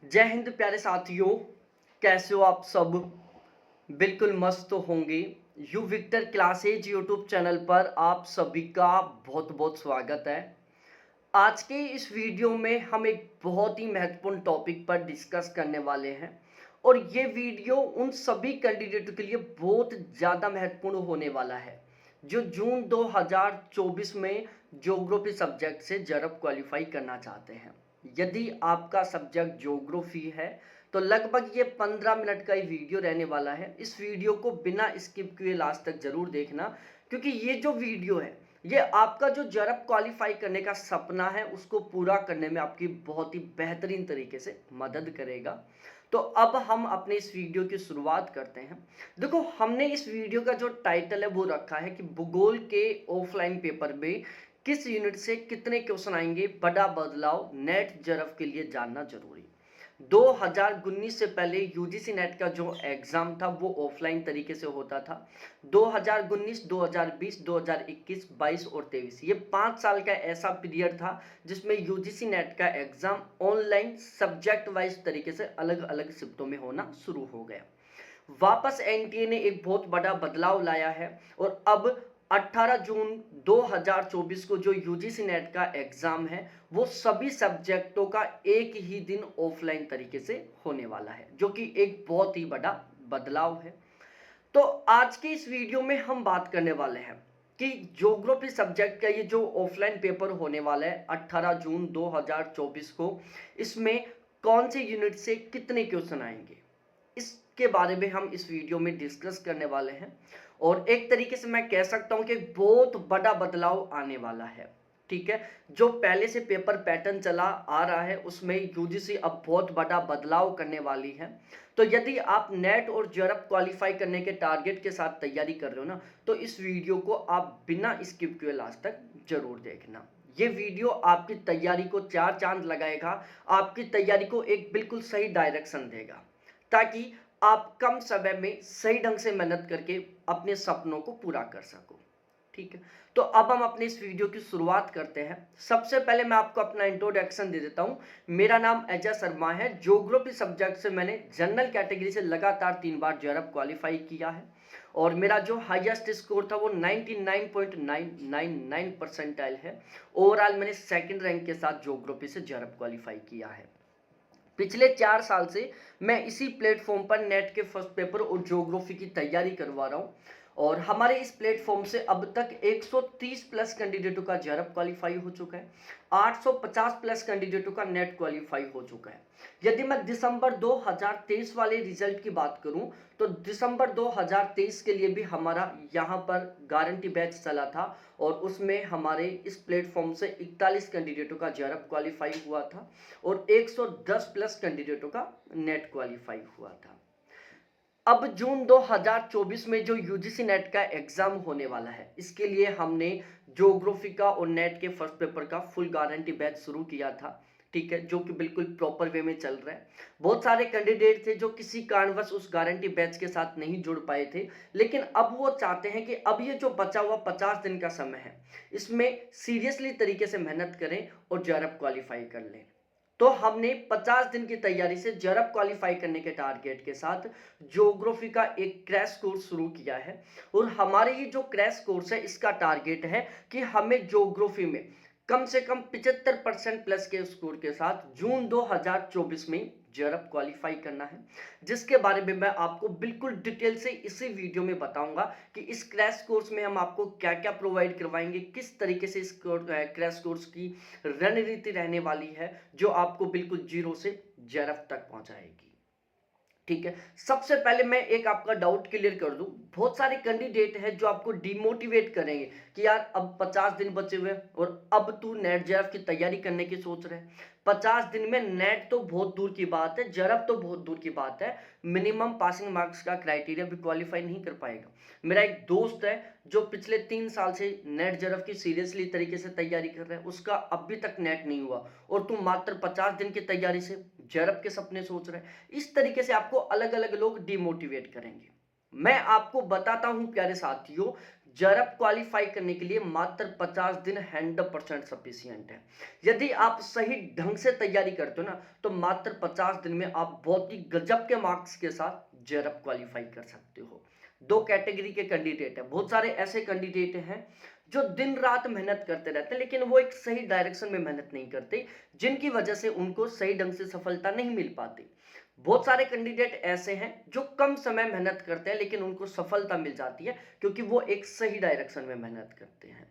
जय हिंद प्यारे साथियों। कैसे हो आप सब? बिल्कुल मस्त होंगे। U Victor classes YouTube channel पर आप सभी का बहुत बहुत स्वागत है। आज के इस वीडियो में हम एक बहुत ही महत्वपूर्ण टॉपिक पर डिस्कस करने वाले हैं और ये वीडियो उन सभी कैंडिडेटों के लिए बहुत ज़्यादा महत्वपूर्ण होने वाला है जो जून 2024 में ज्योग्राफी सब्जेक्ट से जरब क्वालिफाई करना चाहते हैं। यदि आपका सब्जेक्ट ज्योग्राफी है तो लगभग ये 15 मिनट का ही वीडियो रहने वाला है। इस वीडियो को बिना स्किप किए लास्ट तक जरूर देखना, क्योंकि ये जो वीडियो है ये आपका जो जरब क्वालिफाई करने का सपना है उसको पूरा करने में आपकी बहुत ही बेहतरीन तरीके से मदद करेगा। तो अब हम अपने इस वीडियो की शुरुआत करते हैं। देखो, हमने इस वीडियो का जो टाइटल है वो रखा है कि भूगोल के ऑफलाइन पेपर में किस यूनिट से कितने क्वेश्चन आएंगे, बड़ा बदलाव, नेट जरब के लिए जानना जरूरी। 2019 से पहले यूजीसी नेट का जो एग्जाम था वो ऑफलाइन तरीके से होता था। 2019, 2020, 2021, 22 और 23 ये 5 साल का ऐसा पीरियड था जिसमें यूजीसी नेट का एग्जाम ऑनलाइन सब्जेक्ट वाइज तरीके से अलग अलग शिफ्टों में होना शुरू हो गया। वापस एनटीए ने एक बहुत बड़ा बदलाव लाया है और अब 18 जून 2024 को जो यूजीसी नेट का एग्जाम है वो सभी सब्जेक्टों का एक ही दिन ऑफलाइन तरीके से होने वाला है, जो कि एक बहुत ही बड़ा बदलाव है। तो आज के इस वीडियो में हम बात करने वाले हैं कि ज्योग्राफी सब्जेक्ट का ये जो ऑफलाइन पेपर होने वाला है 18 जून 2024 को, इसमें कौन से यूनिट से कितने क्वेश्चन आएंगे, इसके बारे में हम इस वीडियो में डिस्कस करने वाले हैं। और एक तरीके से मैं कह सकता हूं कि एक बहुत बड़ा बदलाव आने वाला है। ठीक है, जो पहले से पेपर पैटर्न चला आ रहा है उसमें यूजीसी अब बहुत बड़ा बदलाव करने वाली है। तो यदि आप नेट और जरब क्वालिफाई करने के टारगेट के साथ तैयारी कर रहे हो ना, तो इस वीडियो को आप बिना स्किप किए लास्ट तक जरूर देखना। ये वीडियो आपकी तैयारी को चार चांद लगाएगा, आपकी तैयारी को एक बिल्कुल सही डायरेक्शन देगा, ताकि आप कम समय में सही ढंग से मेहनत करके अपने सपनों को पूरा कर सको। ठीक है, तो अब हम अपने इस वीडियो की शुरुआत करते हैं। सबसे पहले मैं आपको अपना इंट्रोडक्शन दे देता हूं। मेरा नाम अजय शर्मा है। ज्योग्राफी सब्जेक्ट से मैंने जनरल कैटेगरी से लगातार 3 बार जरब क्वालिफाई किया है और मेरा जो हाईएस्ट स्कोर था वो 99.999 परसेंटाइल है। ओवरऑल मैंने सेकंड रैंक के साथ ज्योग्राफी से जरब क्वालिफाई किया है। पिछले 4 साल से मैं इसी प्लेटफॉर्म पर नेट के फर्स्ट पेपर और ज्योग्राफी की तैयारी करवा रहा हूँ और हमारे इस प्लेटफॉर्म से अब तक 130 प्लस कैंडिडेटों का जरब क्वालिफाई हो चुका है, 850 प्लस कैंडिडेटों का नेट क्वालिफाई हो चुका है। यदि मैं दिसंबर 2023 वाले रिजल्ट की बात करूं तो दिसंबर 2023 के लिए भी हमारा यहां पर गारंटी बैच चला था और उसमें हमारे इस प्लेटफॉर्म से 41 कैंडिडेटों का जरब क्वालिफाई हुआ था और 110 प्लस कैंडिडेटों का नेट क्वालिफाई हुआ था। अब जून 2024 में जो यूजीसी नेट का एग्जाम होने वाला है, इसके लिए हमने ज्योग्राफी का और नेट के फर्स्ट पेपर का फुल गारंटी बैच शुरू किया था। ठीक है, जो कि बिल्कुल प्रॉपर वे में चल रहा है। बहुत सारे कैंडिडेट थे जो किसी कारणवश उस गारंटी बैच के साथ नहीं जुड़ पाए थे, लेकिन अब वो चाहते हैं कि अब ये जो बचा हुआ 50 दिन का समय है इसमें सीरियसली तरीके से मेहनत करें और जरब क्वालिफाई कर लें। तो हमने 50 दिन की तैयारी से जरब क्वालिफाई करने के टारगेट के साथ ज्योग्राफी का एक क्रैश कोर्स शुरू किया है और हमारे ये जो क्रैश कोर्स है इसका टारगेट है कि हमें ज्योग्राफी में कम से कम 75% प्लस के स्कोर के साथ जून 2024 में जरब क्वालिफाई करना है, जिसके बारे में मैं आपको बिल्कुल डिटेल से इसी वीडियो में बताऊंगा कि इस क्रैश कोर्स में हम आपको क्या क्या प्रोवाइड करवाएंगे, किस तरीके से इस क्रैश कोर्स की रणनीति रहने वाली है जो आपको बिल्कुल जीरो से जरब तक पहुंचाएगी। ठीक है, सबसे पहले मैं एक आपका डाउट क्लियर कर दूं। बहुत सारे कैंडिडेट हैं जो आपको डिमोटिवेट करेंगे कि यार अब 50 दिन बचे हुए और अब तू नेट जरब की तैयारी करने की सोच रहे हैं। 50 दिन में नेट तो बहुत दूर की बात है, जरब तो बहुत दूर की बात है। मिनिमम पासिंग मार्क्स का क्राइटेरिया भी क्वालिफाई नहीं कर पाएगा। मेरा एक दोस्त है जो पिछले 3 साल से नेट जरब की सीरियसली तरीके से तैयारी कर रहा है, उसका अभी तक नेट नहीं हुआ और तू मात्र 50 दिन की तैयारी से जरब के सपने सोच रहे हैं। इस तरीके से आपको अलग अलग लोग डिमोटिवेट करेंगे। मैं आपको बताता हूं प्यारे साथियों, जेआरएफ क्वालिफाई करने के लिए मात्र 50 दिन 100% सफिशियंट है। यदि आप सही ढंग से तैयारी करते हो ना, तो मात्र 50 दिन में आप बहुत ही गजब के मार्क्स के साथ जेआरएफ क्वालिफाई कर सकते हो। दो कैटेगरी के कैंडिडेट हैं, बहुत सारे ऐसे कैंडिडेट हैं जो दिन रात मेहनत करते रहते हैं, लेकिन वो एक सही डायरेक्शन में मेहनत नहीं करते, जिनकी वजह से उनको सही ढंग से सफलता नहीं मिल पाती। बहुत सारे कैंडिडेट ऐसे हैं जो कम समय मेहनत करते हैं, लेकिन उनको सफलता मिल जाती है, क्योंकि वो एक सही डायरेक्शन में मेहनत करते हैं।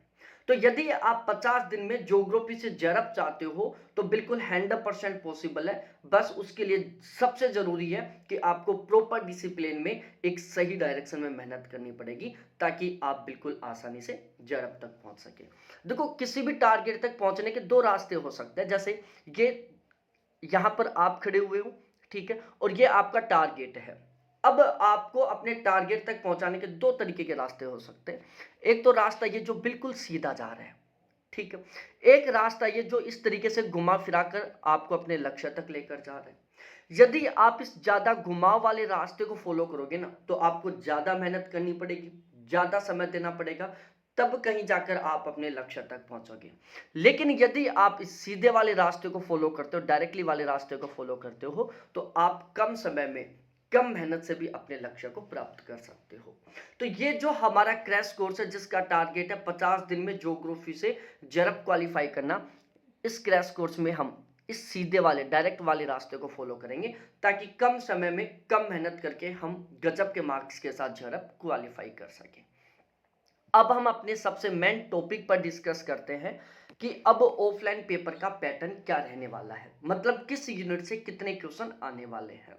तो यदि आप 50 दिन में ज्योग्राफी से जेआरएफ चाहते हो, तो बिल्कुल 100% पॉसिबल है। बस उसके लिए सबसे जरूरी है कि आपको प्रॉपर डिसिप्लिन में एक सही डायरेक्शन में मेहनत करनी पड़ेगी, ताकि आप बिल्कुल आसानी से जेआरएफ तक पहुंच सके। देखो, किसी भी टारगेट तक पहुंचने के दो रास्ते हो सकते हैं। जैसे ये यहां पर आप खड़े हुए हो, ठीक है, और ये आपका टारगेट है। अब आपको अपने टारगेट तक पहुंचाने के दो तरीके के रास्ते हो सकते हैं। एक तो रास्ता ये जो बिल्कुल सीधा जा रहा है, ठीक है। एक रास्ता ये जो इस तरीके से घुमा फिरा कर आपको अपने लक्ष्य तक लेकर जा रहा है। यदि आप इस ज्यादा घुमाव वाले रास्ते को फॉलो करोगे ना, तो आपको ज्यादा मेहनत करनी पड़ेगी, ज्यादा समय देना पड़ेगा, तब कहीं जाकर आप अपने लक्ष्य तक पहुंचोगे। लेकिन यदि आप इस सीधे वाले रास्ते को फॉलो करते हो, डायरेक्टली वाले रास्ते को फॉलो करते हो, तो आप कम समय में कम मेहनत से भी अपने लक्ष्य को प्राप्त कर सकते हो। तो ये जो हमारा क्रैश कोर्स है, जिसका टारगेट है 50 दिन में ज्योग्राफी से जेआरएफ क्वालिफाई करना, इस क्रैश कोर्स में हम इस सीधे वाले डायरेक्ट वाले रास्ते को फॉलो करेंगे, ताकि कम समय में कम मेहनत करके हम गजब के मार्क्स के साथ जेआरएफ क्वालिफाई कर सकें। अब हम अपने सबसे मेन टॉपिक पर डिस्कस करते हैं कि अब ऑफलाइन पेपर का पैटर्न क्या रहने वाला है, मतलब किस यूनिट से कितने क्वेश्चन आने वाले हैं।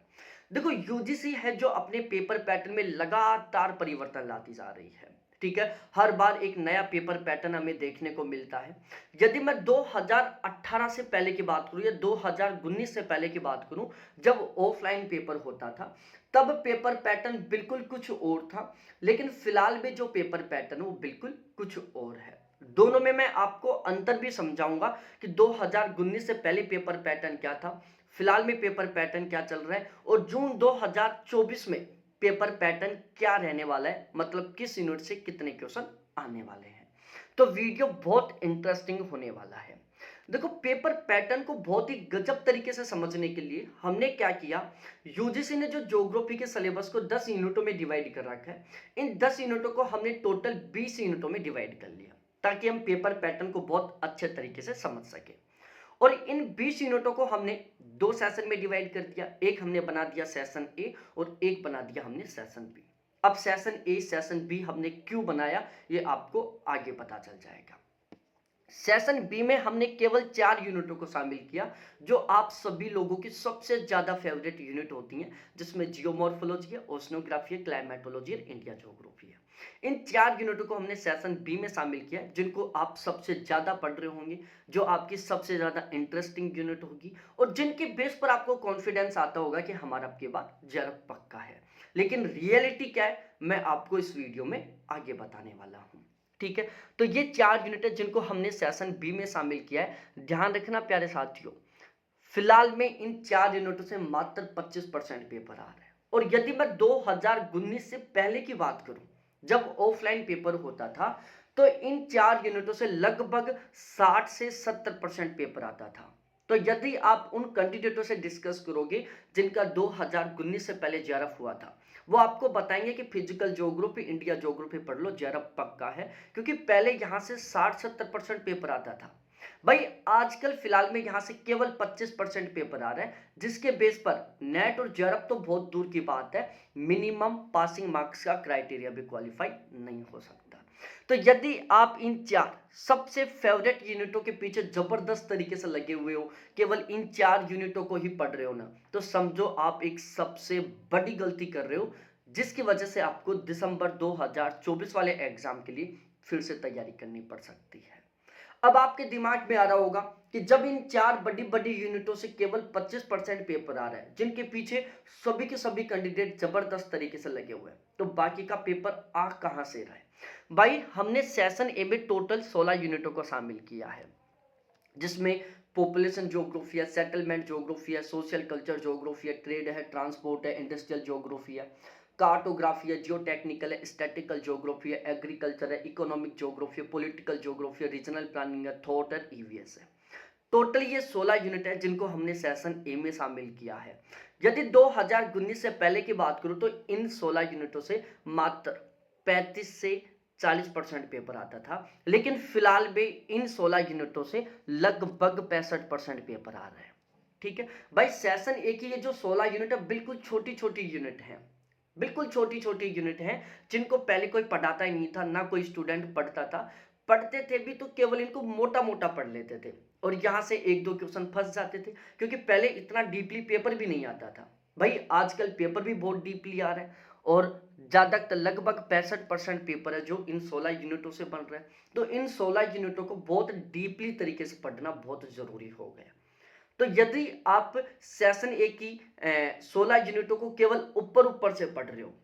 देखो, यूजीसी है जो अपने पेपर पैटर्न में लगातार परिवर्तन लाती जा रही है, ठीक है। हर बार एक नया पेपर पैटर्न हमें देखने को मिलता है। यदि मैं 2018 से पहले की बात करूं या 2019 से पहले की बात करूं, जब ऑफलाइन पेपर होता था, तब पेपर पैटर्न बिल्कुल कुछ और था। लेकिन फिलहाल में जो पेपर पैटर्न है वो बिल्कुल कुछ और है। दोनों में मैं आपको अंतर भी समझाऊंगा कि 2019 से पहले पेपर पैटर्न क्या था, फिलहाल में पेपर पैटर्न क्या चल रहा है, और जून 2024 में पेपर पैटर्न क्या रहने वाला है, मतलब किस यूनिट से कितने क्वेश्चन आने वाले हैं। तो वीडियो बहुत इंटरेस्टिंग होने वाला है। देखो, पेपर पैटर्न को बहुत ही गजब तरीके से समझने के लिए हमने क्या किया, यूजीसी ने जो ज्योग्राफी के सिलेबस को 10 यूनिटों में डिवाइड कर रखा है, इन 10 यूनिटों को हमने टोटल 20 यूनिटों में डिवाइड कर लिया, ताकि हम पेपर पैटर्न को बहुत अच्छे तरीके से समझ सके। और इन 20 यूनिटों को हमने दो सेशन में डिवाइड कर दिया। एक हमने बना दिया सेशन ए और एक बना दिया हमने सेशन बी। अब सेशन ए सेशन बी हमने क्यों बनाया, ये आपको आगे पता चल जाएगा। सेशन बी में हमने केवल 4 यूनिटों को शामिल किया, जो आप सभी लोगों की सबसे ज्यादा फेवरेट यूनिट होती हैं, जिसमें जियोमॉर्फोलॉजी है, ओशनोग्राफी है, क्लाइमेटोलॉजी है, इंडिया ज्योग्राफी है। इन 4 यूनिटों को हमने सेशन बी में शामिल किया, जिनको आप सबसे ज्यादा पढ़ रहे होंगे, जो आपकी सबसे ज्यादा इंटरेस्टिंग यूनिट होगी, और जिनके बेस पर आपको कॉन्फिडेंस आता होगा कि हमारा अब की बार जेआरएफ पक्का है। लेकिन रियलिटी क्या है, मैं आपको इस वीडियो में आगे बताने वाला हूं, ठीक है। तो ये 4 यूनिट है जिनको हमने सेशन बी में शामिल किया है। ध्यान रखना प्यारे साथियों, फिलहाल में इन 4 यूनिटों से मात्र 25% पेपर आ रहा है। और यदि मैं 2019 से पहले की बात करूं, जब ऑफलाइन पेपर होता था, तो इन 4 यूनिटों से लगभग 60 से 70% पेपर आता था। तो यदि आप उन कैंडिडेटों से डिस्कस करोगे जिनका 2019 से पहले जेआरएफ हुआ था, वो आपको बताएंगे कि फिजिकल ज्योग्राफी, इंडिया ज्योग्राफी पढ़ लो, जेआरएफ पक्का है, क्योंकि पहले यहां से 60-70% पेपर आता था। भाई, आजकल फिलहाल में यहां से केवल 25% पेपर आ रहा है, जिसके बेस पर नेट और जेआरएफ तो बहुत दूर की बात है, मिनिमम पासिंग मार्क्स का क्राइटेरिया भी क्वालिफाई नहीं हो सकता। तो यदि आप इन 4 सबसे फेवरेट यूनिटों के पीछे जबरदस्त तरीके से लगे हुए हो, केवल इन 4 यूनिटों को ही पढ़ रहे हो ना, तो समझो आप एक सबसे बड़ी गलती कर रहे हो, जिसकी वजह से आपको दिसंबर 2024 वाले एग्जाम के लिए फिर से तैयारी करनी पड़ सकती है। अब आपके दिमाग में आ रहा होगा कि जब इन 4 बड़ी बड़ी यूनिटों से केवल 25% पेपर आ रहा है, जिनके पीछे सभी के सभी कैंडिडेट जबरदस्त तरीके से लगे हुए हैं, तो बाकी का पेपर आ कहां से रहा है। भाई, हमने सेशन ए में टोटल 16 यूनिटों को शामिल किया है, जिसमें पॉपुलेशन ज्योग्राफी है, सेटलमेंट ज्योग्राफी है, सोशल कल्चर ज्योग्राफी है, ट्रेड है, ट्रांसपोर्ट है, इंडस्ट्रियल ज्योग्राफी है। कार्टोग्राफी है, जियो टेक्निकल है, स्टैटिकल ज्योग्राफी है, एग्रीकल्चर है, इकोनॉमिक ज्योग्राफी है, पॉलिटिकल ज्योग्राफी है, रीजनल प्लानिंग है, थॉट है, ईवीएस है। टोटल ये 16 यूनिट है जिनको हमने सेशन ए में शामिल किया है। यदि 2019 से पहले की बात करूं तो इन 16 यूनिटों से मात्र 35 से 40% पेपर आता था, लेकिन फिलहाल भी इन 16 यूनिटों से लगभग 65% पेपर आ रहा है। ठीक है भाई, सेशन ए की ये जो 16 यूनिट है बिल्कुल छोटी छोटी यूनिट है, बिल्कुल छोटी छोटी यूनिट है, जिनको पहले कोई पढ़ाता ही नहीं था, ना कोई स्टूडेंट पढ़ता था। पढ़ते थे भी तो केवल इनको मोटा मोटा पढ़ लेते थे और यहाँ से एक दो क्वेश्चन फंस जाते थे, क्योंकि पहले इतना डीपली पेपर भी नहीं आता था। भाई आजकल पेपर भी बहुत डीपली आ रहा है और ज्यादातर लगभग 65% पेपर है जो इन 16 यूनिटों से बन रहा है। तो इन 16 यूनिटों को बहुत डीपली तरीके से पढ़ना बहुत जरूरी हो गया। तो यदि आप सेशन ए की 16 यूनिटों को केवल ऊपर ऊपर से पढ़ रहे हो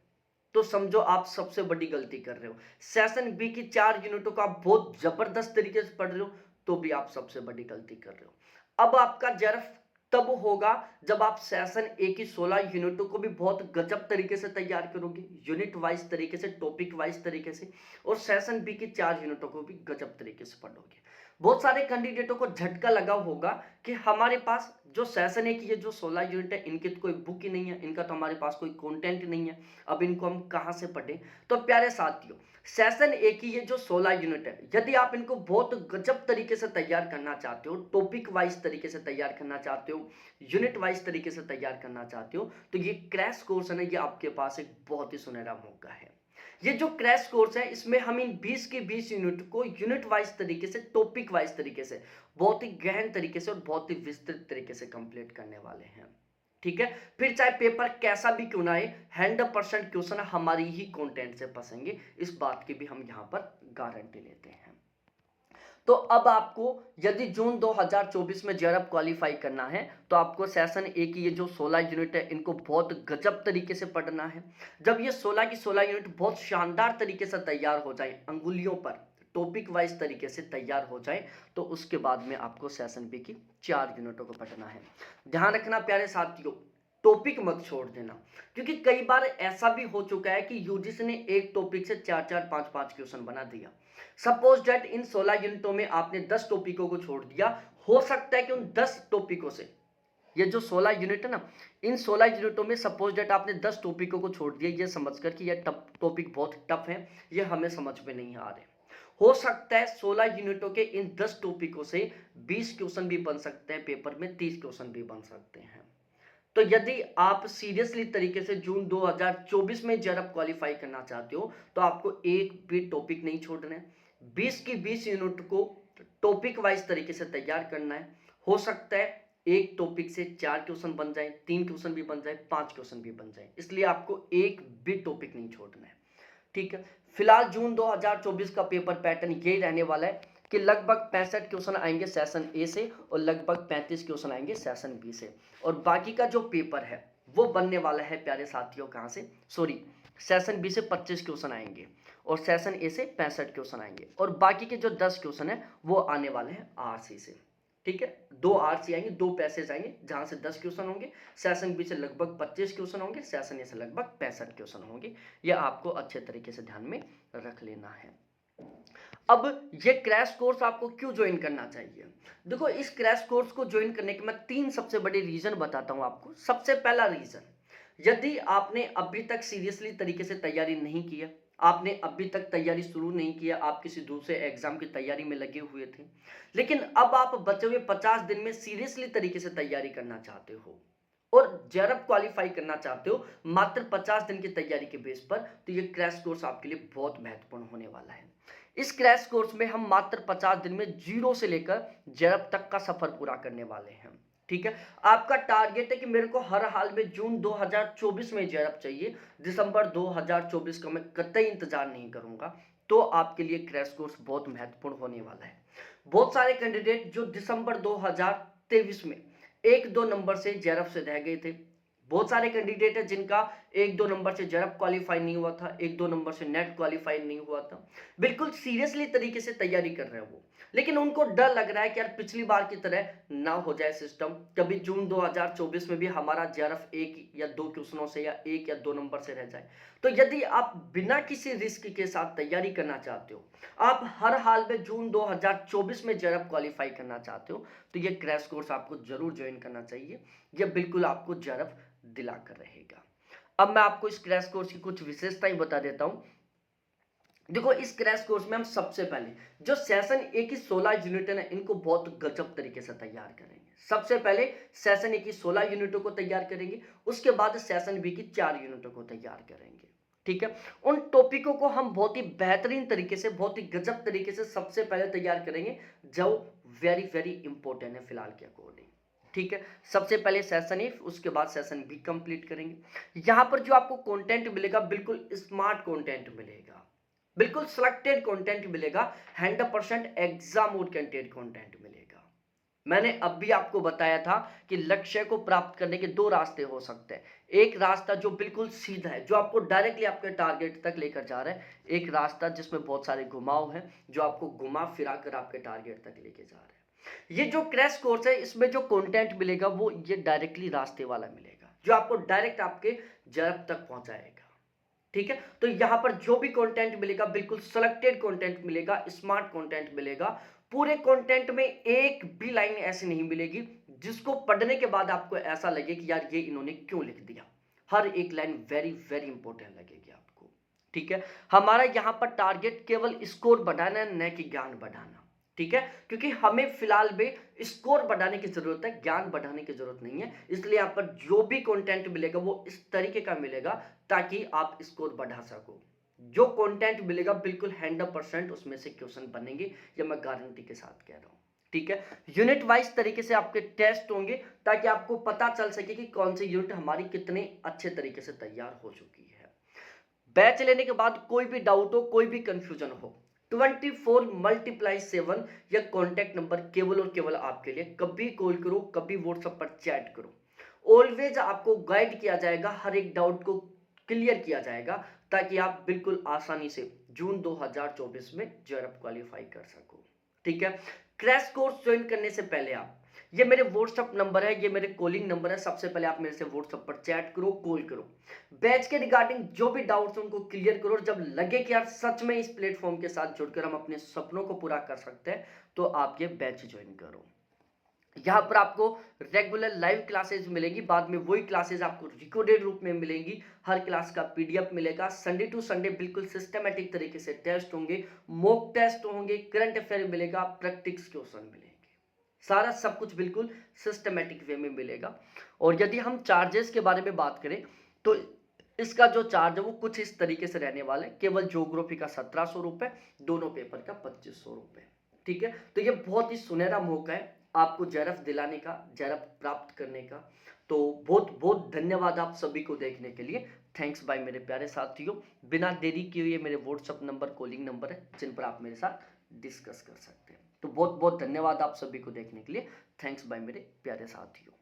तो समझो आप सबसे बड़ी गलती कर रहे हो। सेशन बी की 4 यूनिटों को आप बहुत जबरदस्त तरीके से पढ़ रहे हो तो भी आप सबसे बड़ी गलती कर रहे हो। अब आपका जर्फ तब होगा जब आप सेशन ए की 16 यूनिटों को भी बहुत गजब तरीके से तैयार करोगे, यूनिट वाइज तरीके से, टॉपिक वाइज तरीके से, और सेशन बी की 4 यूनिटों को भी गजब तरीके से पढ़ोगे। बहुत सारे कैंडिडेटों को झटका लगा होगा कि हमारे पास जो सेशन ए की ये जो 16 यूनिट है इनकी तो कोई बुक ही नहीं है, इनका तो हमारे पास कोई कंटेंट नहीं है, अब इनको हम कहां से पढ़ें। तो प्यारे साथियों, सेशन ए की ये जो 16 यूनिट है, यदि आप इनको बहुत गजब तरीके से तैयार करना चाहते हो, टॉपिक वाइज तरीके से तैयार करना चाहते हो, यूनिट वाइज तरीके से तैयार करना चाहते हो, तो ये क्रैश कोर्स है ना, ये आपके पास एक बहुत ही सुनहरा मौका है। ये जो क्रैश कोर्स है इसमें हम इन 20 के 20 यूनिट को यूनिट वाइज तरीके से, टॉपिक वाइज तरीके से, बहुत ही गहन तरीके से और बहुत ही विस्तृत तरीके से कंप्लीट करने वाले हैं। ठीक है, फिर चाहे पेपर कैसा भी क्यों ना आए, 100% क्वेश्चन हमारी ही कंटेंट से फंसेंगे, इस बात की भी हम यहां पर गारंटी लेते हैं। तो अब आपको यदि जून 2024 में जेआरएफ क्वालिफाई करना है तो आपको सेशन ए की ये जो 16 यूनिट है इनको बहुत गजब तरीके से पढ़ना है। जब ये 16 की 16 यूनिट बहुत शानदार तरीके से तैयार हो जाए, अंगुलियों पर टॉपिक वाइज तरीके से तैयार हो जाए, तो उसके बाद में आपको सेशन बी की 4 यूनिटों को पढ़ना है। ध्यान रखना प्यारे साथियों, टॉपिक मत छोड़ देना, क्योंकि कई बार ऐसा भी हो चुका है कि यूजीसी ने एक टॉपिक से 4-4, 5-5 क्वेश्चन बना दिया। सपोज दैट इन 16 यूनिटों में आपने 10 टॉपिकों को छोड़ दिया, हो सकता है कि उन 10 टॉपिकों से, ये जो 16 यूनिट है ना, इन 16 यूनिटों में सपोज दैट आपने 10 टॉपिकों को छोड़ दिया ये समझकर कि ये टॉपिक बहुत टफ है, ये हमें समझ में नहीं आ रहे। हो सकता है 16 यूनिटों के इन 10 टॉपिकों से 20 क्वेश्चन भी बन सकते हैं, पेपर में 30 क्वेश्चन भी बन सकते हैं। तो यदि आप सीरियसली तरीके से जून 2024 में जेआरएफ क्वालिफाई करना चाहते हो तो आपको एक भी टॉपिक नहीं छोड़ना है, 20 की 20 यूनिट को टॉपिक वाइज तरीके से तैयार करना है। हो सकता है एक टॉपिक से 4 क्वेश्चन बन जाए, 3 क्वेश्चन भी बन जाए, 5 क्वेश्चन भी बन जाए, इसलिए आपको एक भी टॉपिक नहीं छोड़ना है। ठीक है, फिलहाल जून 2024 का पेपर पैटर्न यही रहने वाला है कि लगभग 65 क्वेश्चन आएंगे सेशन ए से और लगभग 35 क्वेश्चन आएंगे सेशन बी से, और बाकी का जो पेपर है वो बनने वाला है प्यारे साथियों कहाँ से, सॉरी, सेशन बी से 25 क्वेश्चन आएंगे और सेशन ए से 65 क्वेश्चन आएंगे, और बाकी के जो 10 क्वेश्चन है वो आने वाले हैं आरसी से। ठीक है, 2 आरसी आएंगे, 2 पैसेज आएंगे जहां से 10 क्वेश्चन होंगे, सेशन बी से लगभग 25 क्वेश्चन होंगे, सेशन ए से लगभग 65 क्वेश्चन होंगे। यह आपको अच्छे तरीके से ध्यान में रख लेना है। अब ये क्रैश कोर्स आपको क्यों ज्वाइन करना चाहिए? देखो, इस क्रैश कोर्स को ज्वाइन करने के मैं 3 सबसे बड़े रीजन बताता हूं आपको। सबसे पहला रीजन, यदि आपने अभी तक सीरियसली तरीके से तैयारी नहीं की है, आपने अभी तक तैयारी शुरू नहीं किया, आप किसी दूसरे एग्जाम की तैयारी में लगे हुए थे, लेकिन अब आप बचे हुए 50 दिन में सीरियसली तरीके से तैयारी करना चाहते हो और जेआरएफ क्वालिफाई करना चाहते हो मात्र 50 दिन की तैयारी के बेस पर, तो ये क्रैश कोर्स आपके लिए बहुत महत्वपूर्ण होने वाला है। इस क्रैश कोर्स में हम मात्र 50 दिन में जीरो से लेकर जेआरएफ तक का सफर पूरा करने वाले हैं। ठीक है, आपका टारगेट है कि मेरे को हर हाल में जून 2024 में जेआरएफ चाहिए, दिसंबर 2024 का मैं कतई इंतजार नहीं करूंगा, तो आपके लिए क्रैश कोर्स बहुत महत्वपूर्ण होने वाला है। बहुत सारे कैंडिडेट जो दिसंबर 2023 में 1-2 नंबर से जेआरएफ से रह गए थे, बहुत सारे कैंडिडेट हैं जिनका 1-2 नंबर से जेआरएफ क्वालीफाई नहीं हुआ था, 1-2 नंबर से नेट क्वालीफाई नहीं हुआ था। बिल्कुल सीरियसली तरीके से तैयारी कर रहे हैं वो। लेकिन उनको डर लग रहा है कि यार पिछली बार की तरह ना हो जाए सिस्टम, कभी जून 2024 में भी हमारा जेआरएफ 1 या 2 क्वेश्चनों से या 1 या 2 नंबर से रह जाए। तो यदि आप बिना किसी रिस्क के साथ तैयारी करना चाहते हो, आप हर हाल में जून 2024 में जेआरएफ क्वालीफाई करना चाहते हो, तो ये क्रैश कोर्स आपको जरूर ज्वाइन करना चाहिए। ये बिल्कुल आपको जेआरएफ दिला कर रहेगा। अब मैं आपको इस क्रैश कोर्स की कुछ विशेषताएं बता देता हूं। देखो, इस क्रैश कोर्स में हम सबसे पहले जो सेशन ए की 16 यूनिट है ना, इनको बहुत गजब तरीके से तैयार करेंगे। सबसे पहले सेशन ए की 16 यूनिटों को तैयार करेंगे, उसके बाद सेशन बी की 4 यूनिटों को तैयार करेंगे। ठीक है, उन टॉपिकों को हम बहुत ही बेहतरीन तरीके से, बहुत ही गजब तरीके से सबसे पहले तैयार करेंगे, जो वेरी वेरी इंपॉर्टेंट है फिलहाल के अकॉर्डिंग। ठीक है, सबसे पहले सेशन ए, उसके बाद सेशन बी कंप्लीट करेंगे। यहां पर जो आपको कंटेंट मिलेगा, बिल्कुल स्मार्ट कंटेंट मिलेगा, बिल्कुल सिलेक्टेड कंटेंट मिलेगा, 100% एग्जाम ओरिएंटेड कंटेंट मिलेगा। मैंने अब भी आपको बताया था कि लक्ष्य को प्राप्त करने के दो रास्ते हो सकते हैं। एक रास्ता जो बिल्कुल सीधा है, जो आपको डायरेक्टली आपके टारगेट तक लेकर जा रहा है। एक रास्ता जिसमें बहुत सारे घुमाव हैं, जो आपको घुमा फिरा कर आपके टारगेट तक लेके जा रहा है। ये जो क्रैश कोर्स है, इसमें जो कंटेंट मिलेगा वो ये डायरेक्टली रास्ते वाला मिलेगा, जो आपको डायरेक्ट आपके जर्ब तक पहुंचाएगा। ठीक है, तो यहां पर जो भी कंटेंट मिलेगा, बिल्कुल सिलेक्टेड कंटेंट मिलेगा, स्मार्ट कंटेंट मिलेगा। पूरे कंटेंट में एक भी लाइन ऐसी नहीं मिलेगी जिसको पढ़ने के बाद आपको ऐसा लगे कि यार ये इन्होंने क्यों लिख दिया। हर एक लाइन वेरी वेरी इंपॉर्टेंट लगेगी आपको। ठीक है, हमारा यहां पर टारगेट केवल स्कोर बढ़ाना है, न कि ज्ञान बढ़ाना। ठीक है, क्योंकि हमें फिलहाल में स्कोर बढ़ाने की जरूरत है, ज्ञान बढ़ाने की जरूरत नहीं है। इसलिए यहाँ पर जो भी कंटेंट मिलेगा वो इस तरीके का मिलेगा ताकि आप स्कोर बढ़ा सको। जो कंटेंट मिलेगा बिल्कुल 100% उसमें से क्वेश्चन बनेंगे, ये मैं गारंटी के साथ कह रहा हूं। ठीक है, यूनिट वाइज तरीके से आपके टेस्ट होंगे ताकि आपको पता चल सके कि कौन सी यूनिट हमारी कितने अच्छे तरीके से तैयार हो चुकी है। बैच लेने के बाद कोई भी डाउट हो, कोई भी कंफ्यूजन हो, 24x7 या कॉन्टैक्ट नंबर केवल और केवल आपके लिए। कभी कॉल करो, कभी व्हाट्सएप पर चैट करो, ऑलवेज आपको गाइड किया जाएगा, हर एक डाउट को क्लियर किया जाएगा ताकि आप बिल्कुल आसानी से जून 2024 में जेआरएफ क्वालिफाई कर सको। ठीक है, क्रैश कोर्स ज्वाइन करने से पहले आप, ये मेरे व्हाट्सएप नंबर है, ये मेरे कॉलिंग नंबर है, सबसे पहले आप मेरे से व्हाट्सएप पर चैट करो, कॉल करो। बैच के रिगार्डिंग जो भी डाउट्स उनको क्लियर करो। जब लगे कि यार सच में इस प्लेटफॉर्म के साथ जुड़कर हम अपने सपनों को पूरा कर सकते हैं, तो आप ये बैच ज्वाइन करो। यहाँ पर आपको रेगुलर लाइव क्लासेस मिलेंगी, बाद में वही क्लासेस आपको रिकॉर्डेड रूप में मिलेंगी। हर क्लास का पीडीएफ मिलेगा। संडे टू संडे बिल्कुल सिस्टमेटिक तरीके से टेस्ट होंगे, मॉक टेस्ट होंगे, करंट अफेयर मिलेगा, प्रैक्टिस क्वेश्चन मिलेंगे। सारा सब कुछ बिल्कुल सिस्टमेटिक वे में मिलेगा। और यदि हम चार्जेस के बारे में बात करें तो इसका जो चार्ज है वो कुछ इस तरीके से रहने वाला है। केवल ज्योग्राफी का 1700 रुपए, दोनों पेपर का 2500 रुपए। ठीक है, तो ये बहुत ही सुनहरा मौका है आपको जेआरएफ दिलाने का, जेआरएफ प्राप्त करने का। तो बहुत बहुत धन्यवाद आप सभी को देखने के लिए। थैंक्स बाय मेरे प्यारे साथियों। बिना देरी किए हुए मेरे व्हाट्सएप नंबर, कॉलिंग नंबर है जिन पर आप मेरे साथ डिस्कस कर सकते हैं। तो बहुत बहुत धन्यवाद आप सभी को देखने के लिए। थैंक्स बाय मेरे प्यारे साथियों।